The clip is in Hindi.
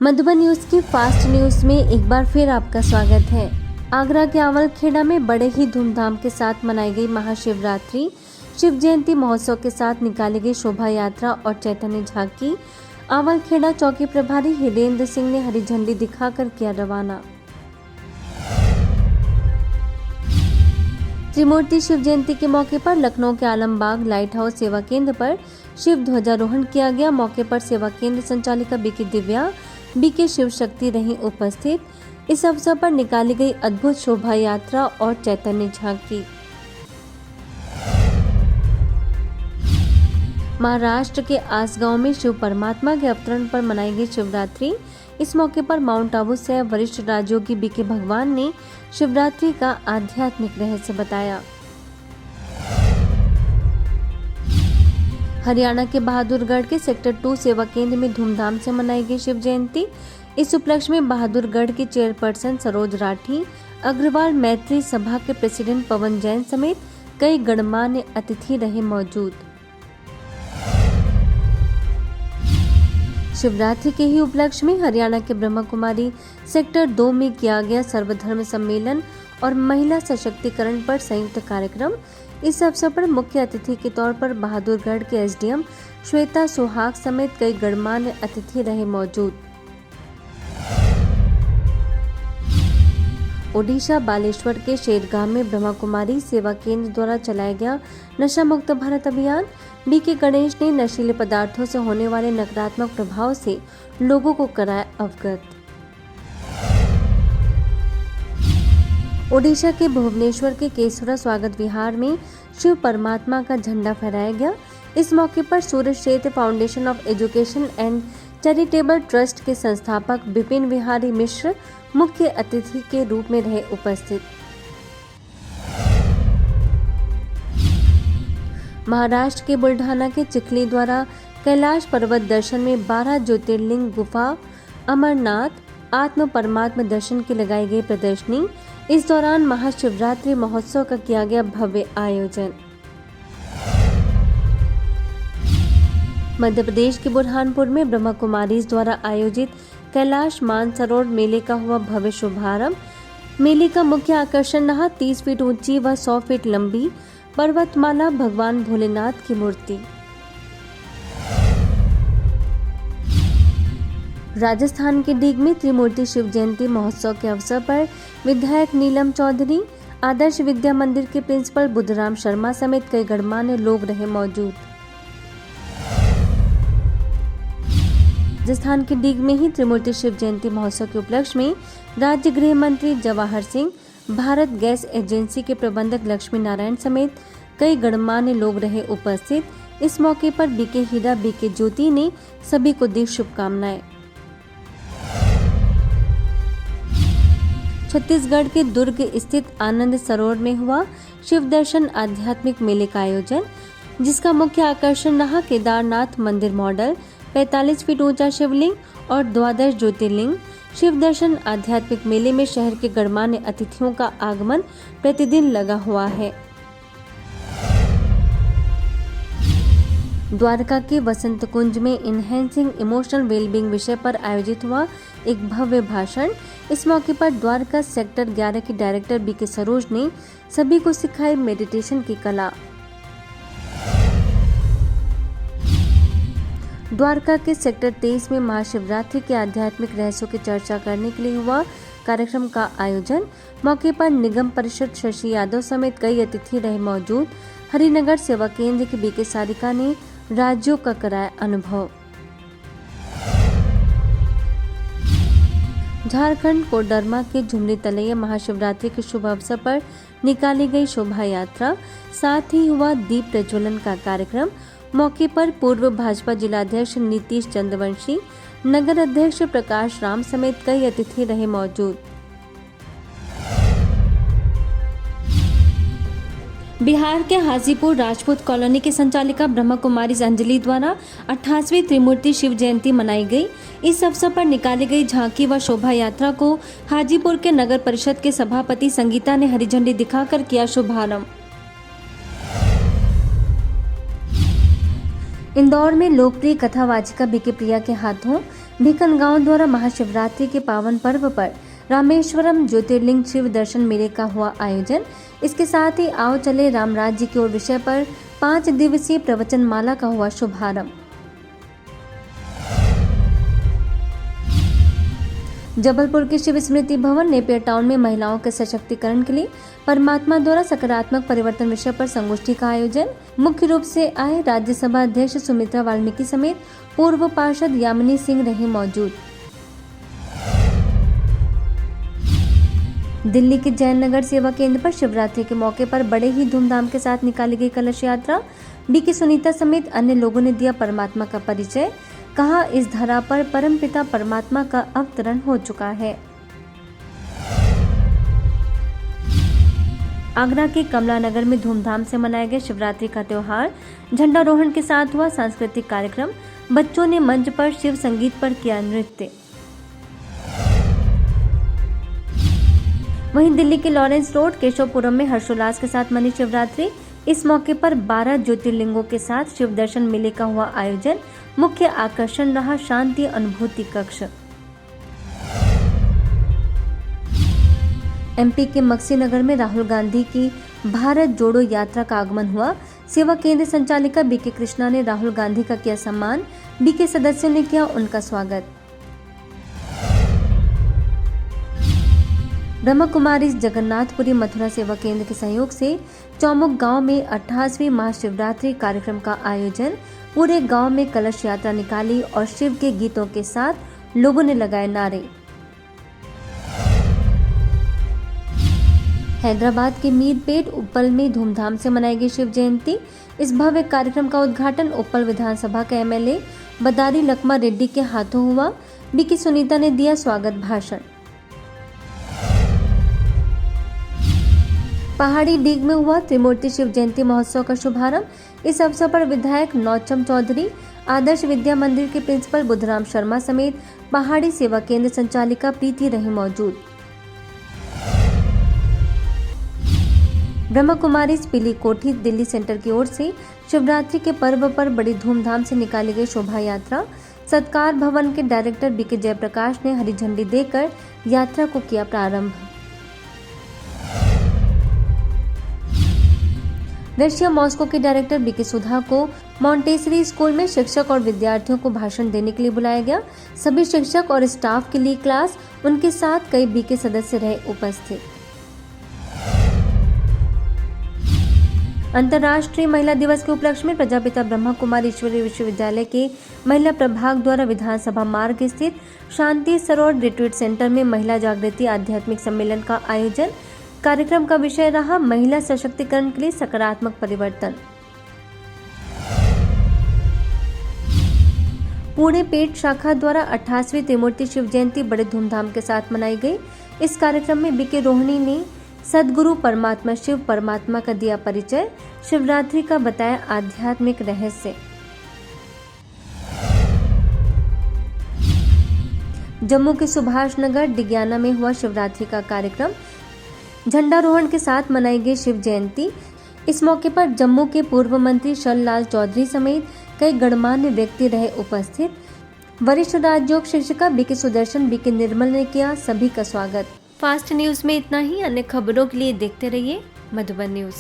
मधुबन न्यूज की फास्ट न्यूज में एक बार फिर आपका स्वागत है। आगरा के आवलखेड़ा में बड़े ही धूमधाम के साथ मनाई गई महाशिवरात्रि शिव जयंती महोत्सव के साथ निकाली गई शोभा यात्रा और चैतन्य झांकी। आवलखेड़ा चौकी प्रभारी हिरेंद्र सिंह ने हरी झंडी दिखाकर किया रवाना। त्रिमूर्ति शिव जयंती के मौके पर लखनऊ के आलमबाग लाइट हाउस सेवा केंद्र पर शिव ध्वजारोहण किया गया। मौके पर सेवा केंद्र संचालिका बीके दिव्या बीके शिव शक्ति रही उपस्थित। इस अवसर पर निकाली गई अद्भुत शोभा यात्रा और चैतन्य झांकी। महाराष्ट्र के आसगांव में शिव परमात्मा के अवतरण पर मनाई गई शिवरात्रि। इस मौके पर माउंट आबू से वरिष्ठ राजयोगी बीके भगवान ने शिवरात्रि का आध्यात्मिक रहस्य बताया। हरियाणा के बहादुरगढ़ के सेक्टर 2 सेवा केंद्र में धूमधाम से मनाई गई शिव जयंती। इस उपलक्ष्य में बहादुरगढ़ की चेयरपर्सन सरोज राठी, अग्रवाल मैत्री सभा के प्रेसिडेंट पवन जैन समेत कई गणमान्य अतिथि रहे मौजूद। शिवरात्रि के ही उपलक्ष्य में हरियाणा के ब्रह्मा कुमारी सेक्टर 2 में किया गया सर्वधर्म सम्मेलन और महिला सशक्तिकरण पर संयुक्त कार्यक्रम। इस अवसर पर मुख्य अतिथि के तौर पर बहादुरगढ़ के एसडीएम श्वेता सुहाग समेत कई गणमान्य अतिथि रहे मौजूद। ओडिशा बालेश्वर के शेरगांव में ब्रह्मा कुमारी सेवा केंद्र द्वारा चलाया गया नशा मुक्त भारत अभियान। बीके गणेश ने नशीले पदार्थों से होने वाले नकारात्मक प्रभाव से लोगों को कराया अवगत। ओडिशा के भुवनेश्वर के केसुरा स्वागत विहार में शिव परमात्मा का झंडा फहराया गया। इस मौके पर सूर्य क्षेत्र foundation of education and charitable trust के संस्थापक विपिन विहारी मिश्र मुख्य अतिथि के रूप में रहे उपस्थित। महाराष्ट्र के बुल्ढाना के चिखली द्वारा कैलाश पर्वत दर्शन में 12 ज्योतिर्लिंग गुफा अमरनाथ आत्म परमात्म दर्शन की लगाई गई प्रदर्शनी। इस दौरान महाशिवरात्रि महोत्सव का किया गया भव्य आयोजन। मध्य प्रदेश के बुरहानपुर में ब्रह्मा कुमारीज द्वारा आयोजित कैलाश मानसरोवर मेले का हुआ भव्य शुभारंभ। मेले का मुख्य आकर्षण रहा 30 फीट ऊंची व 100 फीट लंबी पर्वतमाला भगवान भोलेनाथ की मूर्ति। राजस्थान के डीग में त्रिमूर्ति शिव जयंती महोत्सव के अवसर पर विधायक नीलम चौधरी, आदर्श विद्या मंदिर के प्रिंसिपल बुद्धराम शर्मा समेत कई गणमान्य लोग रहे मौजूद। राजस्थान के डीग में ही त्रिमूर्ति शिव जयंती महोत्सव के उपलक्ष्य में राज्य गृह मंत्री जवाहर सिंह, भारत गैस एजेंसी के प्रबंधक लक्ष्मी नारायण समेत कई गणमान्य लोग रहे उपस्थित। इस मौके पर बीके हीरा बीके ज्योति ने सभी को दी शुभकामनाएं। छत्तीसगढ़ के दुर्ग स्थित आनंद सरोवर में हुआ शिव दर्शन आध्यात्मिक मेले का आयोजन, जिसका मुख्य आकर्षण रहा केदारनाथ मंदिर मॉडल, 45 फीट ऊंचा शिवलिंग और 12 ज्योतिर्लिंग। शिव दर्शन आध्यात्मिक मेले में शहर के गणमान्य अतिथियों का आगमन प्रतिदिन लगा हुआ है। द्वारका के वसंत कुंज में इनहेंसिंग इमोशनल वेलबींग विषय पर आयोजित हुआ एक भव्य भाषण। इस मौके पर द्वारका सेक्टर 11 की डायरेक्टर बीके सरोज ने सभी को सिखाई मेडिटेशन की कला। द्वारका के सेक्टर 23 में महाशिवरात्रि के आध्यात्मिक रहस्यों की चर्चा करने के लिए हुआ कार्यक्रम का आयोजन। मौके पर निगम परिषद शशि यादव समेत कई अतिथि रहे मौजूद। हरिनगर सेवा केंद्र की बीके सारिका ने राज्यों का कराया अनुभव। झारखंड कोडरमा के झुमरी तलैया महाशिवरात्रि के शुभ अवसर पर निकाली गई शोभा यात्रा, साथ ही हुआ दीप प्रज्वलन का कार्यक्रम। मौके पर पूर्व भाजपा जिलाध्यक्ष नीतीश चंद्रवंशी, नगर अध्यक्ष प्रकाश राम समेत कई अतिथि रहे मौजूद। बिहार के हाजीपुर राजपूत कॉलोनी के संचालिका ब्रह्मा कुमारी अंजलि द्वारा 28वीं त्रिमूर्ति शिव जयंती मनाई गई। इस अवसर पर निकाली गई झांकी व शोभा यात्रा को हाजीपुर के नगर परिषद के सभापति संगीता ने हरी झंडी दिखाकर किया शुभारंभ। इंदौर में लोकप्रिय कथावाचिका बीके प्रिया के हाथों भिकनगांव द्वारा महाशिवरात्रि के पावन पर्व पर रामेश्वरम ज्योतिर्लिंग शिव दर्शन मेले का हुआ आयोजन। इसके साथ ही आओ चले राम राज्य की ओर विषय पर 5 दिवसीय प्रवचन माला का हुआ शुभारंभ। जबलपुर के शिव स्मृति भवन नेपियर टाउन में महिलाओं के सशक्तिकरण के लिए परमात्मा द्वारा सकारात्मक परिवर्तन विषय पर संगोष्ठी का आयोजन। मुख्य रूप से आए राज्यसभा अध्यक्ष सुमित्रा वाल्मीकि समेत पूर्व पार्षद यामिनी सिंह रहे मौजूद। दिल्ली के जैन नगर सेवा केंद्र पर शिवरात्रि के मौके पर बड़े ही धूमधाम के साथ निकाली गई कलश यात्रा। बीके सुनीता समेत अन्य लोगों ने दिया परमात्मा का परिचय। कहा, इस धरा पर परमपिता परमात्मा का अवतरण हो चुका है। आगरा के कमला नगर में धूमधाम से मनाया गया शिवरात्रि का त्योहार। झंडारोहण के साथ हुआ सांस्कृतिक कार्यक्रम। बच्चों ने मंच पर शिव संगीत पर किया नृत्य। वहीं दिल्ली के लॉरेंस रोड केशवपुरम में हर्षोल्लास के साथ मनी शिवरात्रि। इस मौके पर 12 ज्योतिर्लिंगों के साथ शिव दर्शन मेले का हुआ आयोजन। मुख्य आकर्षण रहा शांति अनुभूति कक्ष। एमपी के मक्सी नगर में राहुल गांधी की भारत जोड़ो यात्रा का आगमन हुआ। सेवा केंद्र संचालिका बीके कृष्णा ने राहुल गांधी का किया सम्मान। बीके सदस्यों ने किया उनका स्वागत। ब्रह्म कुमारी जगन्नाथपुरी मथुरा सेवा केंद्र के सहयोग से चौमुख गांव में 28वीं महाशिवरात्रि कार्यक्रम का आयोजन। पूरे गांव में कलश यात्रा निकाली और शिव के गीतों के साथ लोगों ने लगाए नारे। हैदराबाद के मीरपेट उप्पल में धूमधाम से मनाई गई शिव जयंती। इस भव्य कार्यक्रम का उद्घाटन उप्पल विधानसभा के एमएलए बदारी लक्मा रेड्डी के हाथों हुआ। बीके सुनीता ने दिया स्वागत भाषण। पहाड़ी डीग में हुआ त्रिमूर्ति शिव जयंती महोत्सव का शुभारंभ। इस अवसर पर विधायक नौचम चौधरी, आदर्श विद्या मंदिर के प्रिंसिपल बुधराम शर्मा समेत पहाड़ी सेवा केंद्र संचालिका प्रीति रही मौजूद। ब्रह्म कुमारी पीली कोठी दिल्ली सेंटर की ओर से शिवरात्रि के पर्व पर बड़ी धूमधाम से निकाली गई शोभा यात्रा। सत्कार भवन के डायरेक्टर बीके जयप्रकाश ने हरी झंडी देकर यात्रा को किया प्रारंभ। रशिया मॉस्को के डायरेक्टर बीके सुधा को मॉन्टेसरी स्कूल में शिक्षक और विद्यार्थियों को भाषण देने के लिए बुलाया गया। सभी शिक्षक और स्टाफ के लिए क्लास, उनके साथ कई बीके सदस्य रहे उपस्थित। अंतर्राष्ट्रीय महिला दिवस के उपलक्ष्य में प्रजापिता ब्रह्मा कुमारी ईश्वरीय विश्वविद्यालय के महिला प्रभाग द्वारा विधानसभा मार्ग स्थित शांति सरोवर रिट्रीट सेंटर में महिला जागृति आध्यात्मिक सम्मेलन का आयोजन। कार्यक्रम का विषय रहा महिला सशक्तिकरण के लिए सकारात्मक परिवर्तन। पुणे पेट शाखा द्वारा 28वीं त्रिमूर्ति शिव जयंती बड़े धूमधाम के साथ मनाई गई। इस कार्यक्रम में बीके रोहिणी ने सदगुरु परमात्मा शिव परमात्मा का दिया परिचय। शिवरात्रि का बताया आध्यात्मिक रहस्य। जम्मू के सुभाष नगर डिग्याना में हुआ शिवरात्रि का कार्यक्रम। झंडारोहण के साथ मनाई गई शिव जयंती। इस मौके पर जम्मू के पूर्व मंत्री शरलाल चौधरी समेत कई गणमान्य व्यक्ति रहे उपस्थित। वरिष्ठ राजयोग शिक्षिका बीके सुदर्शन, बीके निर्मल ने किया सभी का स्वागत। फास्ट न्यूज में इतना ही। अन्य खबरों के लिए देखते रहिए मधुबन न्यूज।